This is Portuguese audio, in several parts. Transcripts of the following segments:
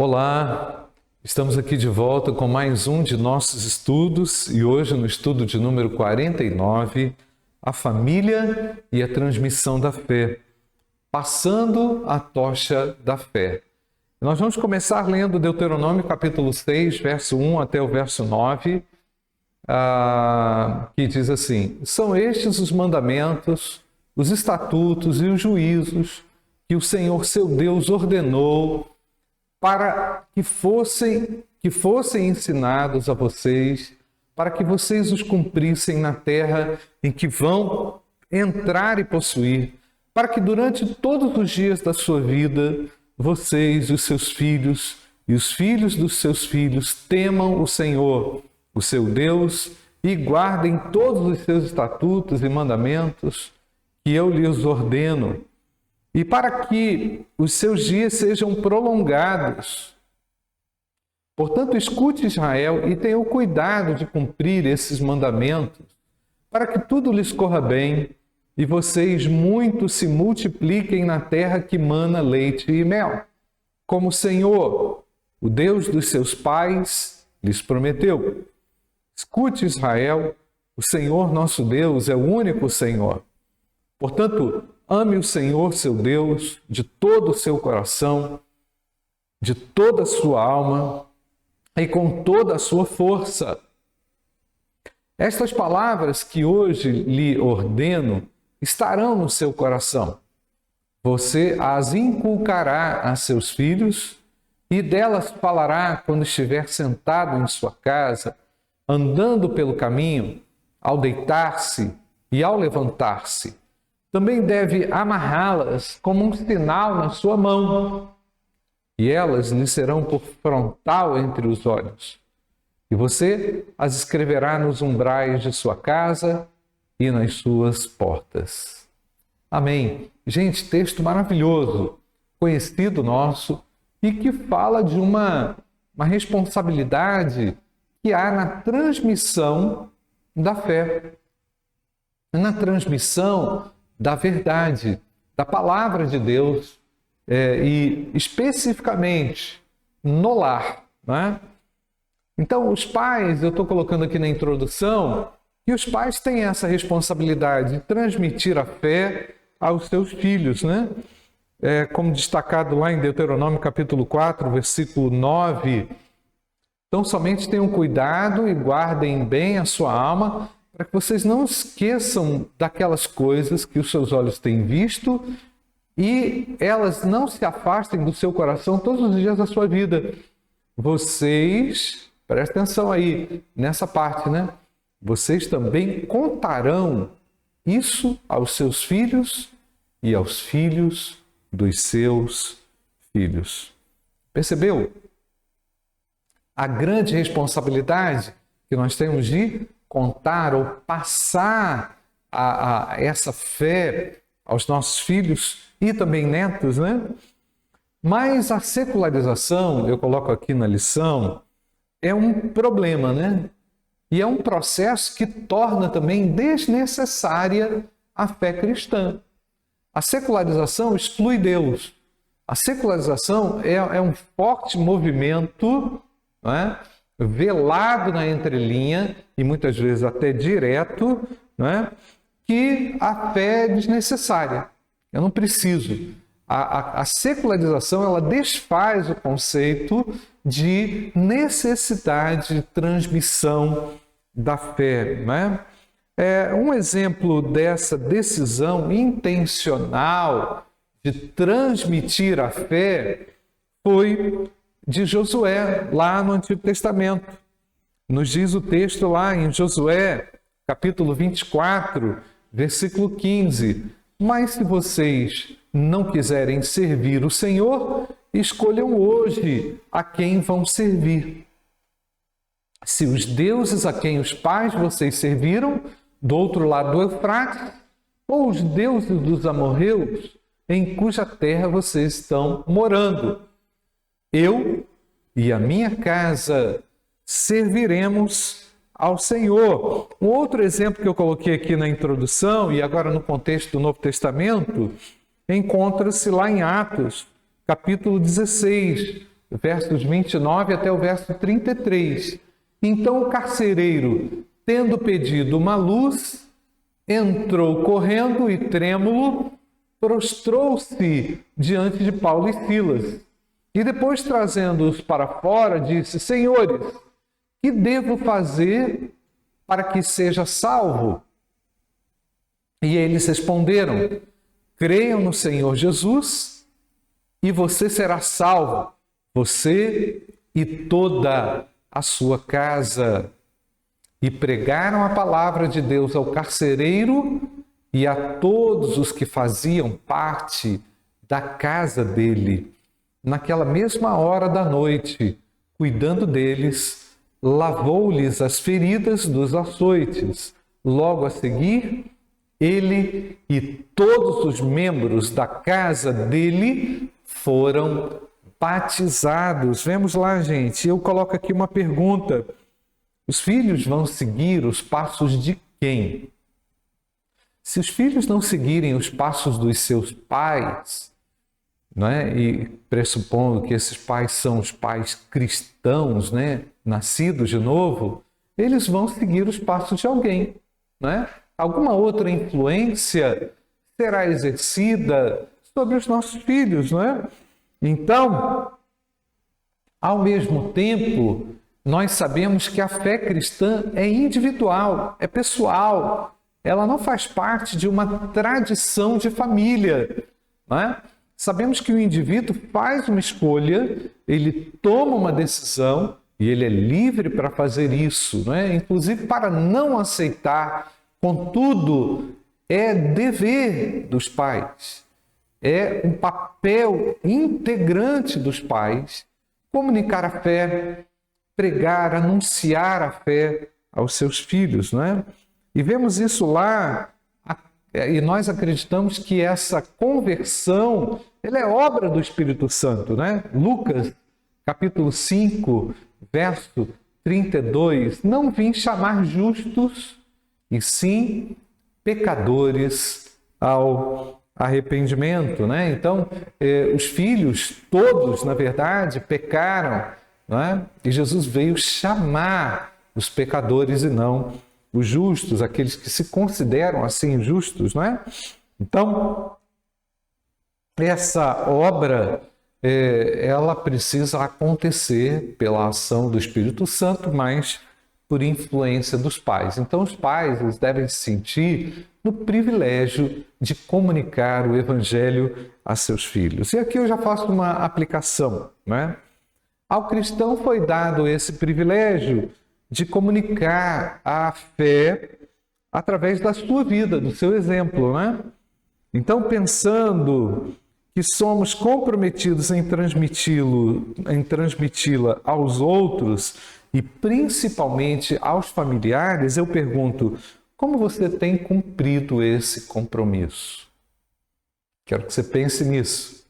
Olá, estamos aqui de volta com mais um de nossos estudos e hoje no estudo de número 49, a família e a transmissão da fé, passando a tocha da fé. Nós vamos começar lendo Deuteronômio capítulo 6, verso 1 até o verso 9, que diz assim: são estes os mandamentos, os estatutos e os juízos que o Senhor seu Deus ordenou para que fossem ensinados a vocês, para que vocês os cumprissem na terra em que vão entrar e possuir, para que durante todos os dias da sua vida, vocês, os seus filhos e os filhos dos seus filhos temam o Senhor, o seu Deus, e guardem todos os seus estatutos e mandamentos que eu lhes ordeno, e para que os seus dias sejam prolongados. Portanto, escute Israel e tenha o cuidado de cumprir esses mandamentos, para que tudo lhes corra bem e vocês muito se multipliquem na terra que mana leite e mel, como o Senhor, o Deus dos seus pais, lhes prometeu. Escute Israel, o Senhor nosso Deus é o único Senhor. Portanto, ame o Senhor, seu Deus, de todo o seu coração, de toda a sua alma e com toda a sua força. Estas palavras que hoje lhe ordeno estarão no seu coração. Você as inculcará a seus filhos e delas falará quando estiver sentado em sua casa, andando pelo caminho, ao deitar-se e ao levantar-se. Também deve amarrá-las como um sinal na sua mão, e elas lhe serão por frontal entre os olhos. E você as escreverá nos umbrais de sua casa e nas suas portas. Amém. Gente, texto maravilhoso, conhecido nosso, e que fala de uma responsabilidade que há na transmissão da fé, na transmissão da verdade, da palavra de Deus, e especificamente no lar. Né? Então, os pais, eu estou colocando aqui na introdução, que os pais têm essa responsabilidade de transmitir a fé aos seus filhos, né? Como destacado lá em Deuteronômio capítulo 4, versículo 9. Então, somente tenham cuidado e guardem bem a sua alma, para que vocês não esqueçam daquelas coisas que os seus olhos têm visto e elas não se afastem do seu coração todos os dias da sua vida. Vocês, prestem atenção aí nessa parte, né? Vocês também contarão isso aos seus filhos e aos filhos dos seus filhos. Percebeu? A grande responsabilidade que nós temos de contar ou passar essa fé aos nossos filhos e também netos, né? Mas a secularização, eu coloco aqui na lição, é um problema, né? E é um processo que torna também desnecessária a fé cristã. A secularização exclui Deus. A secularização é um forte movimento, né, velado na entrelinha e muitas vezes até direto, né, que a fé é desnecessária. Eu não preciso. A secularização, ela desfaz o conceito de necessidade de transmissão da fé. Né? Um exemplo dessa decisão intencional de transmitir a fé foi de Josué, lá no Antigo Testamento. Nos diz o texto lá em Josué, capítulo 24, versículo 15. Mas se vocês não quiserem servir o Senhor, escolham hoje a quem vão servir. Se os deuses a quem os pais de vocês serviram, do outro lado do Eufrates, ou os deuses dos amorreus, em cuja terra vocês estão morando. Eu e a minha casa serviremos ao Senhor. Um outro exemplo que eu coloquei aqui na introdução, e agora no contexto do Novo Testamento, encontra-se lá em Atos, capítulo 16, versos 29 até o verso 33. Então o carcereiro, tendo pedido uma luz, entrou correndo e trêmulo, prostrou-se diante de Paulo e Silas. E depois, trazendo-os para fora, disse: Senhores, que devo fazer para que seja salvo? E eles responderam: Creiam no Senhor Jesus e você será salvo, você e toda a sua casa. E pregaram a palavra de Deus ao carcereiro e a todos os que faziam parte da casa dele. Naquela mesma hora da noite, cuidando deles, lavou-lhes as feridas dos açoites. Logo a seguir, ele e todos os membros da casa dele foram batizados. Vemos lá, gente. Eu coloco aqui uma pergunta. Os filhos vão seguir os passos de quem? Se os filhos não seguirem os passos dos seus pais, né, e pressupondo que esses pais são os pais cristãos, né, nascidos de novo, eles vão seguir os passos de alguém, né? Alguma outra influência será exercida sobre os nossos filhos, não é? Então, ao mesmo tempo, nós sabemos que a fé cristã é individual, é pessoal. Ela não faz parte de uma tradição de família, não é? Sabemos que o indivíduo faz uma escolha, ele toma uma decisão e ele é livre para fazer isso, não é? Inclusive para não aceitar. Contudo, é dever dos pais, é um papel integrante dos pais comunicar a fé, pregar, anunciar a fé aos seus filhos, não é? E vemos isso lá, e nós acreditamos que essa conversão, ela é obra do Espírito Santo, né? Lucas, capítulo 5, verso 32, não vim chamar justos, e sim pecadores ao arrependimento, né? Então, os filhos todos, na verdade, pecaram, né? E Jesus veio chamar os pecadores e não os justos, aqueles que se consideram assim justos, não é? Então, essa obra, ela precisa acontecer pela ação do Espírito Santo, mas por influência dos pais. Então, os pais, eles devem se sentir no privilégio de comunicar o Evangelho a seus filhos. E aqui eu já faço uma aplicação, né? Ao cristão foi dado esse privilégio de comunicar a fé através da sua vida, do seu exemplo, né? Então, pensando que somos comprometidos em transmiti-la aos outros e principalmente aos familiares, eu pergunto: como você tem cumprido esse compromisso? Quero que você pense nisso.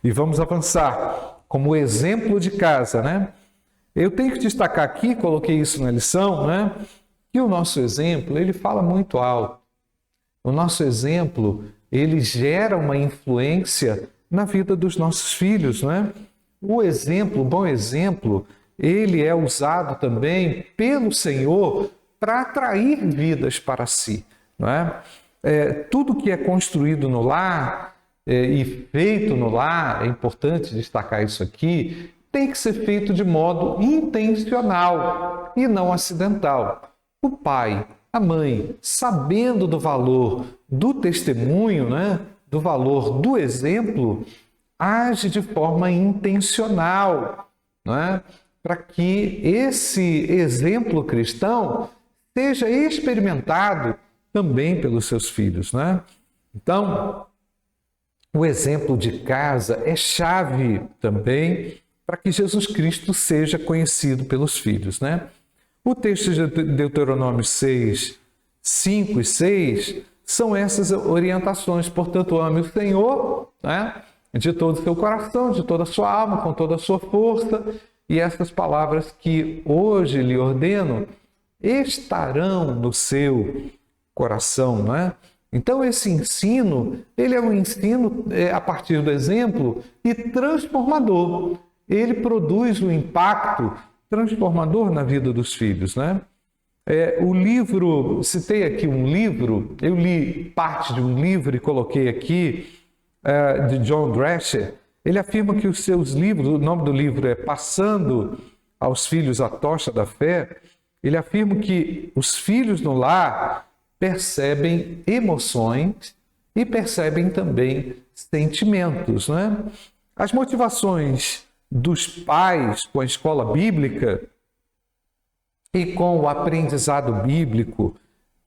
E vamos avançar como exemplo de casa, né? Eu tenho que destacar aqui, coloquei isso na lição, né? Que o nosso exemplo, ele fala muito alto. O nosso exemplo, ele gera uma influência na vida dos nossos filhos, né? O exemplo, o bom exemplo, ele é usado também pelo Senhor para atrair vidas para si, não é? Tudo que é construído no lar e feito no lar, é importante destacar isso aqui, tem que ser feito de modo intencional e não acidental. O pai, a mãe, sabendo do valor do testemunho, né, do valor do exemplo, age de forma intencional, não é? Para que esse exemplo cristão seja experimentado também pelos seus filhos, né? Então, o exemplo de casa é chave também para que Jesus Cristo seja conhecido pelos filhos, né? O texto de Deuteronômio 6, 5 e 6 são essas orientações. Portanto, ame o Senhor, né, de todo o seu coração, de toda a sua alma, com toda a sua força. E essas palavras que hoje lhe ordeno estarão no seu coração, né? Então, esse ensino, ele é um ensino a partir do exemplo e transformador. ele produz um impacto transformador na vida dos filhos, né? O livro, citei aqui um livro, eu li parte de um livro e coloquei aqui, de John Drescher. Ele afirma que os seus livros, o nome do livro é Passando aos Filhos a Tocha da Fé. Ele afirma que os filhos no lar percebem emoções e percebem também sentimentos, né? As motivações dos pais com a escola bíblica e com o aprendizado bíblico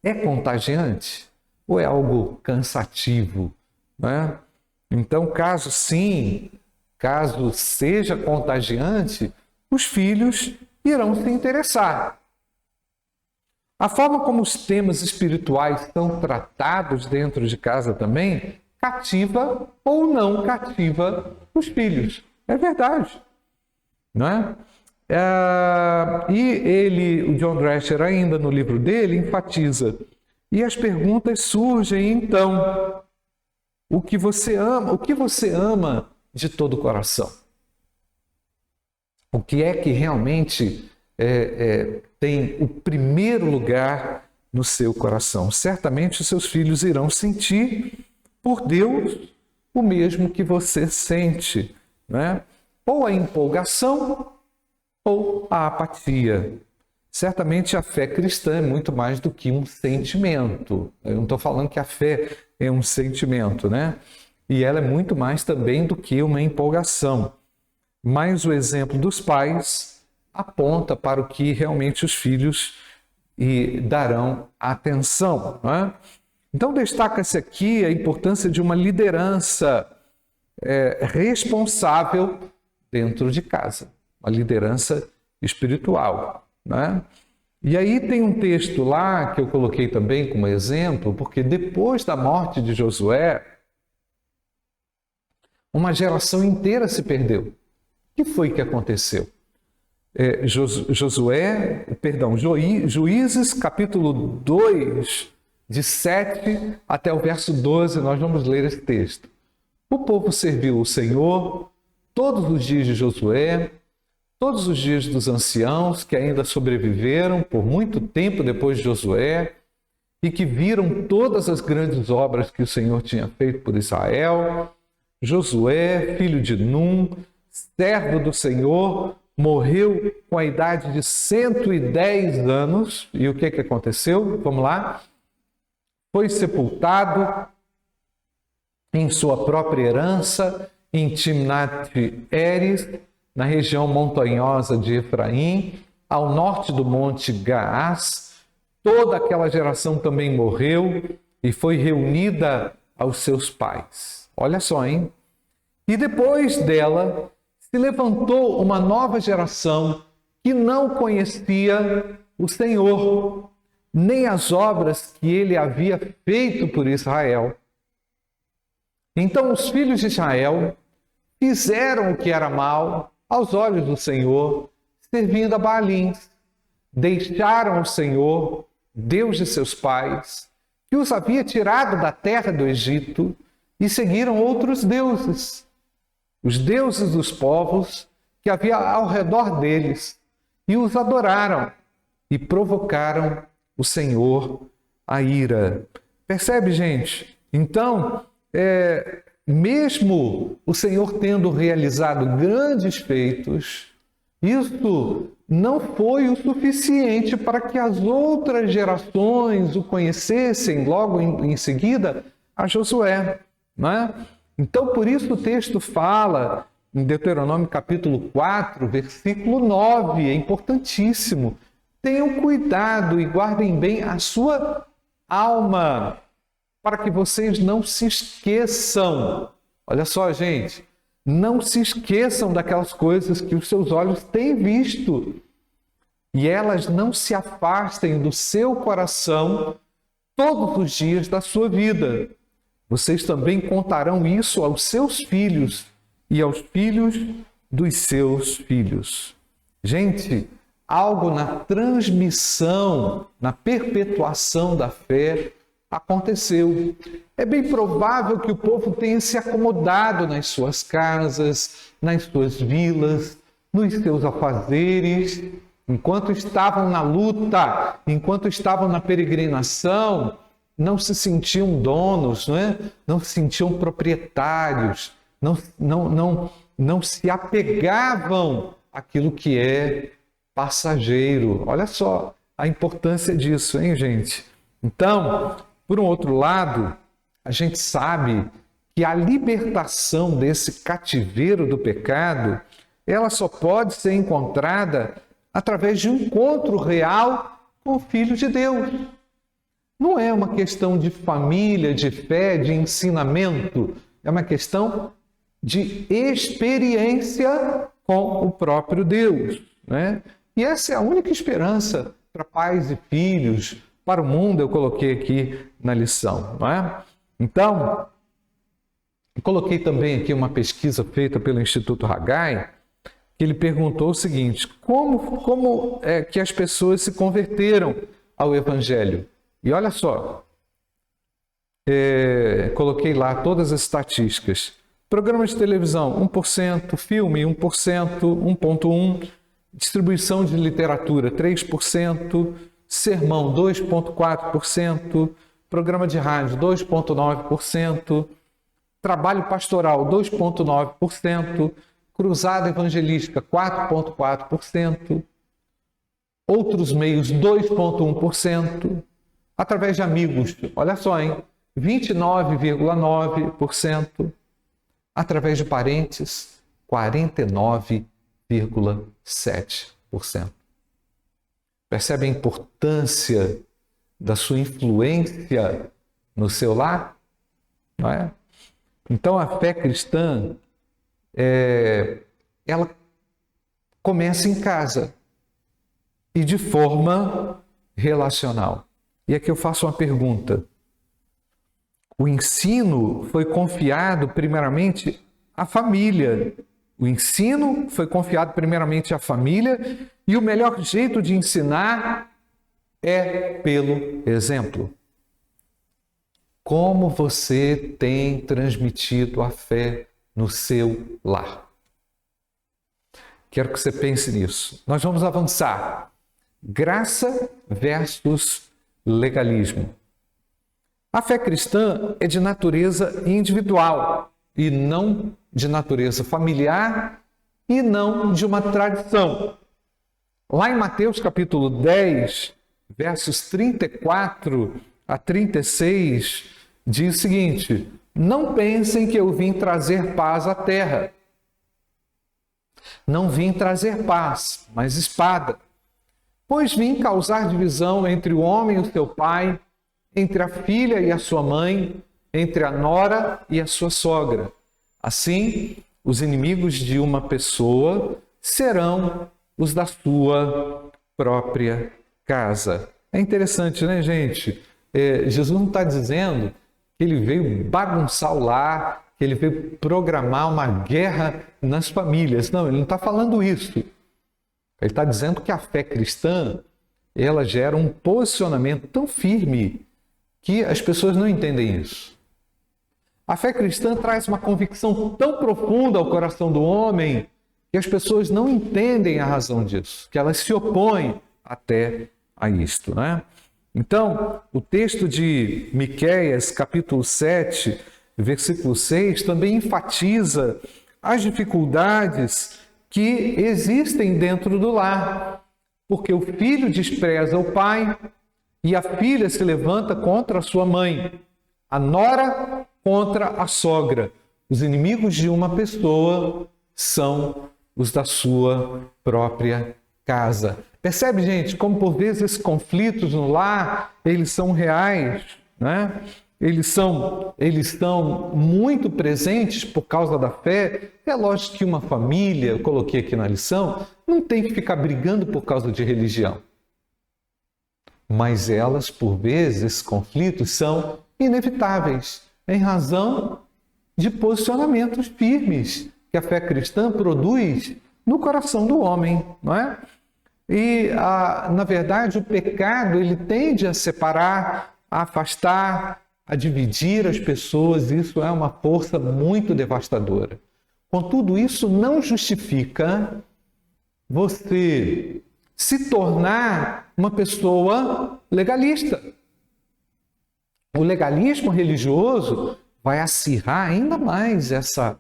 é contagiante ou é algo cansativo, né? Então, caso seja contagiante, os filhos irão se interessar. A forma como os temas espirituais são tratados dentro de casa também cativa ou não cativa os filhos. É verdade, não é? E o John Drescher, ainda no livro dele, enfatiza. E as perguntas surgem, então, o que você ama de todo o coração? O que é que realmente tem o primeiro lugar no seu coração? Certamente os seus filhos irão sentir por Deus o mesmo que você sente, né? Ou a empolgação ou a apatia. Certamente a fé cristã é muito mais do que um sentimento. Eu não estou falando que a fé é um sentimento, né? E ela é muito mais também do que uma empolgação. Mas o exemplo dos pais aponta para o que realmente os filhos darão atenção, não é? Então destaca-se aqui a importância de uma liderança responsável dentro de casa, uma liderança espiritual, né? E aí tem um texto lá que eu coloquei também como exemplo, porque depois da morte de Josué, uma geração inteira se perdeu. O que foi que aconteceu? Juízes, capítulo 2, de 7 até o verso 12, nós vamos ler esse texto. O povo serviu o Senhor todos os dias de Josué, todos os dias dos anciãos que ainda sobreviveram por muito tempo depois de Josué e que viram todas as grandes obras que o Senhor tinha feito por Israel. Josué, filho de Num, servo do Senhor, morreu com a idade de 110 anos. E o que aconteceu? Vamos lá. Foi sepultado em sua própria herança, em Timnat-Heres, na região montanhosa de Efraim, ao norte do monte Gaás. Toda aquela geração também morreu e foi reunida aos seus pais. Olha só, hein? E depois dela se levantou uma nova geração que não conhecia o Senhor, nem as obras que ele havia feito por Israel. Então os filhos de Israel fizeram o que era mal aos olhos do Senhor, servindo a Baalins. Deixaram o Senhor, Deus de seus pais, que os havia tirado da terra do Egito, e seguiram outros deuses, os deuses dos povos que havia ao redor deles, e os adoraram e provocaram o Senhor a ira. Percebe, gente? Então, mesmo o Senhor tendo realizado grandes feitos, isso não foi o suficiente para que as outras gerações o conhecessem logo em seguida a Josué, não é? Então, por isso o texto fala em Deuteronômio capítulo 4, versículo 9, é importantíssimo. Tenham cuidado e guardem bem a sua alma, para que vocês não se esqueçam. Olha só, gente, não se esqueçam daquelas coisas que os seus olhos têm visto e elas não se afastem do seu coração todos os dias da sua vida. Vocês também contarão isso aos seus filhos e aos filhos dos seus filhos. Gente, algo na transmissão, na perpetuação da fé aconteceu. É bem provável que o povo tenha se acomodado nas suas casas, nas suas vilas, nos seus afazeres, enquanto estavam na luta, enquanto estavam na peregrinação, não se sentiam donos, não se sentiam proprietários, não se apegavam àquilo que é passageiro. Olha só a importância disso, hein, gente? Então, por um outro lado, a gente sabe que a libertação desse cativeiro do pecado, ela só pode ser encontrada através de um encontro real com o Filho de Deus. Não é uma questão de família, de fé, de ensinamento, é uma questão de experiência com o próprio Deus, né? E essa é a única esperança para pais e filhos, para o mundo, eu coloquei aqui na lição, não é? Então, eu coloquei também aqui uma pesquisa feita pelo Instituto Haggai, que ele perguntou o seguinte: como é que as pessoas se converteram ao Evangelho? E olha só, coloquei lá todas as estatísticas. Programa de televisão, 1%, filme, 1%, 1,1%, distribuição de literatura, 3%, sermão, 2,4%, programa de rádio, 2,9%, trabalho pastoral, 2,9%, cruzada evangelística, 4,4%, outros meios, 2,1%, através de amigos, olha só, hein, 29,9%, através de parentes, 49,7%. Percebe a importância da sua influência no seu lar? Não é? Então, a fé cristã, ela começa em casa e de forma relacional. E aqui eu faço uma pergunta. O ensino foi confiado primeiramente à família. O ensino foi confiado primeiramente à família e o melhor jeito de ensinar é pelo exemplo. Como você tem transmitido a fé no seu lar? Quero que você pense nisso. Nós vamos avançar. Graça versus legalismo. A fé cristã é de natureza individual e não de natureza familiar e não de uma tradição. Lá em Mateus capítulo 10, versos 34 a 36, diz o seguinte: não pensem que eu vim trazer paz à terra. Não vim trazer paz, mas espada. Pois vim causar divisão entre o homem e o seu pai, entre a filha e a sua mãe, entre a nora e a sua sogra. Assim, os inimigos de uma pessoa serão os da sua própria casa. É interessante, né, gente? Jesus não está dizendo que ele veio bagunçar o lar, que ele veio programar uma guerra nas famílias. Não, ele não está falando isso. Ele está dizendo que a fé cristã, ela gera um posicionamento tão firme que as pessoas não entendem isso. A fé cristã traz uma convicção tão profunda ao coração do homem que as pessoas não entendem a razão disso, que elas se opõem até a isto, né? Então, o texto de Miqueias, capítulo 7, versículo 6, também enfatiza as dificuldades que existem dentro do lar, porque o filho despreza o pai e a filha se levanta contra a sua mãe, a nora contra a sogra. Os inimigos de uma pessoa são os da sua própria casa. Percebe, gente, como por vezes esses conflitos no lar, eles são reais, né? Eles estão muito presentes por causa da fé. É lógico que uma família, eu coloquei aqui na lição, não tem que ficar brigando por causa de religião. Mas elas, por vezes, esses conflitos são inevitáveis, em razão de posicionamentos firmes que a fé cristã produz no coração do homem, não é? E, na verdade, o pecado ele tende a separar a afastar, a dividir as pessoas. Isso é uma força muito devastadora. Contudo, isso não justifica você se tornar uma pessoa legalista. O legalismo religioso vai acirrar ainda mais essa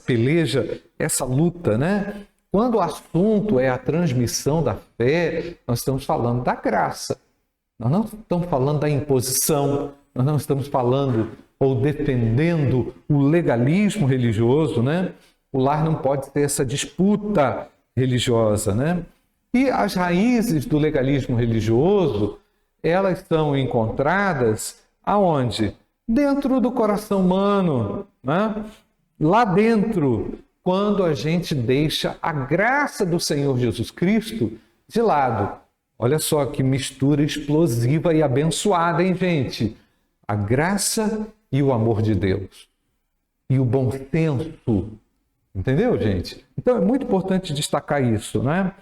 peleja, essa luta, né? Quando o assunto é a transmissão da fé, nós estamos falando da graça. Nós não estamos falando da imposição, nós não estamos falando ou defendendo o legalismo religioso, né? O lar não pode ter essa disputa religiosa, né? E as raízes do legalismo religioso, elas são encontradas aonde? Dentro do coração humano, né? Lá dentro, quando a gente deixa a graça do Senhor Jesus Cristo de lado. Olha só que mistura explosiva e abençoada, hein, gente? A graça e o amor de Deus. E o bom senso. Entendeu, gente? Então é muito importante destacar isso, né?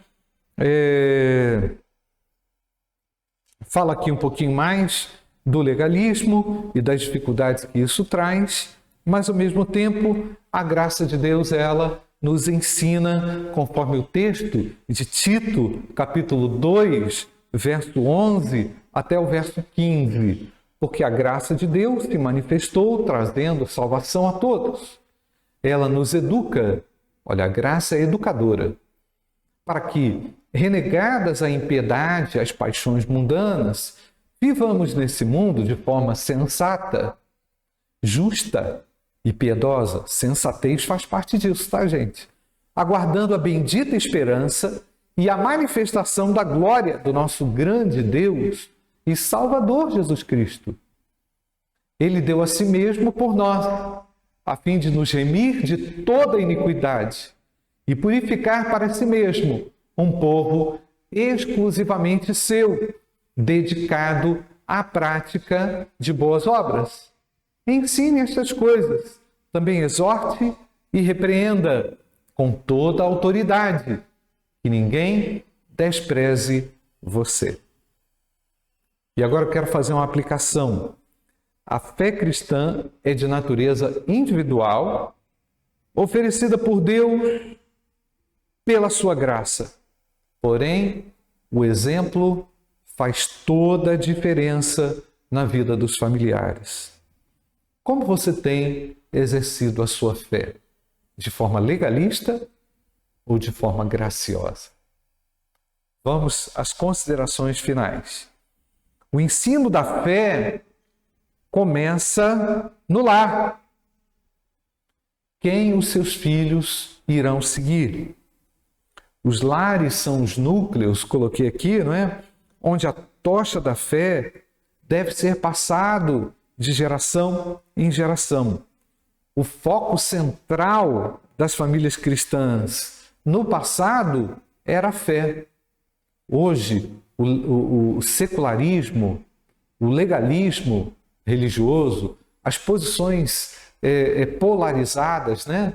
Fala aqui um pouquinho mais do legalismo e das dificuldades que isso traz, mas ao mesmo tempo a graça de Deus, ela nos ensina, conforme o texto de Tito, capítulo 2, verso 11 até o verso 15, porque a graça de Deus se manifestou trazendo salvação a todos. Ela nos educa, olha, a graça é educadora, para que, renegadas a impiedade, as paixões mundanas, vivamos nesse mundo de forma sensata, justa e piedosa. Sensatez faz parte disso, tá, gente? Aguardando a bendita esperança e a manifestação da glória do nosso grande Deus e Salvador Jesus Cristo. Ele deu a si mesmo por nós, a fim de nos remir de toda iniquidade e purificar para si mesmo um povo exclusivamente seu, dedicado à prática de boas obras. Ensine estas coisas, também exorte e repreenda com toda a autoridade, que ninguém despreze você. E agora eu quero fazer uma aplicação. A fé cristã é de natureza individual, oferecida por Deus pela sua graça. Porém, o exemplo faz toda a diferença na vida dos familiares. Como você tem exercido a sua fé? De forma legalista ou de forma graciosa? Vamos às considerações finais. O ensino da fé começa no lar. Quem os seus filhos irão seguir? Os lares são os núcleos, coloquei aqui, não é? Onde a tocha da fé deve ser passado de geração em geração. O foco central das famílias cristãs no passado era a fé. Hoje, o secularismo, o legalismo religioso, as posições polarizadas, né?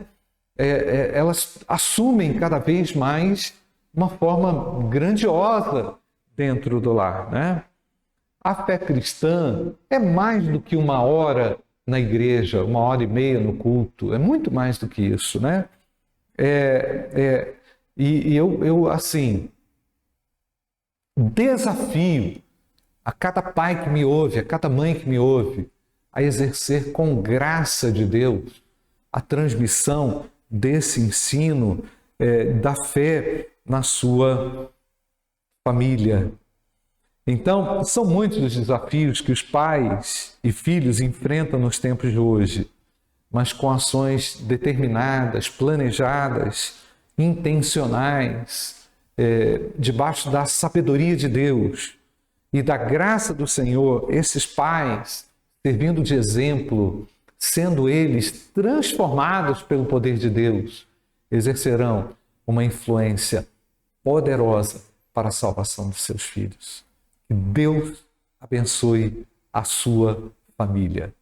Elas assumem cada vez mais uma forma grandiosa dentro do lar, né? A fé cristã é mais do que uma hora na igreja, 1h30 no culto, é muito mais do que isso, né? Eu assim, desafio a cada pai que me ouve, a cada mãe que me ouve, a exercer com graça de Deus a transmissão desse ensino da fé na sua família. Então, são muitos os desafios que os pais e filhos enfrentam nos tempos de hoje, mas com ações determinadas, planejadas, intencionais, debaixo da sabedoria de Deus e da graça do Senhor, esses pais, servindo de exemplo, sendo eles transformados pelo poder de Deus, exercerão uma influência poderosa para a salvação dos seus filhos. Que Deus abençoe a sua família.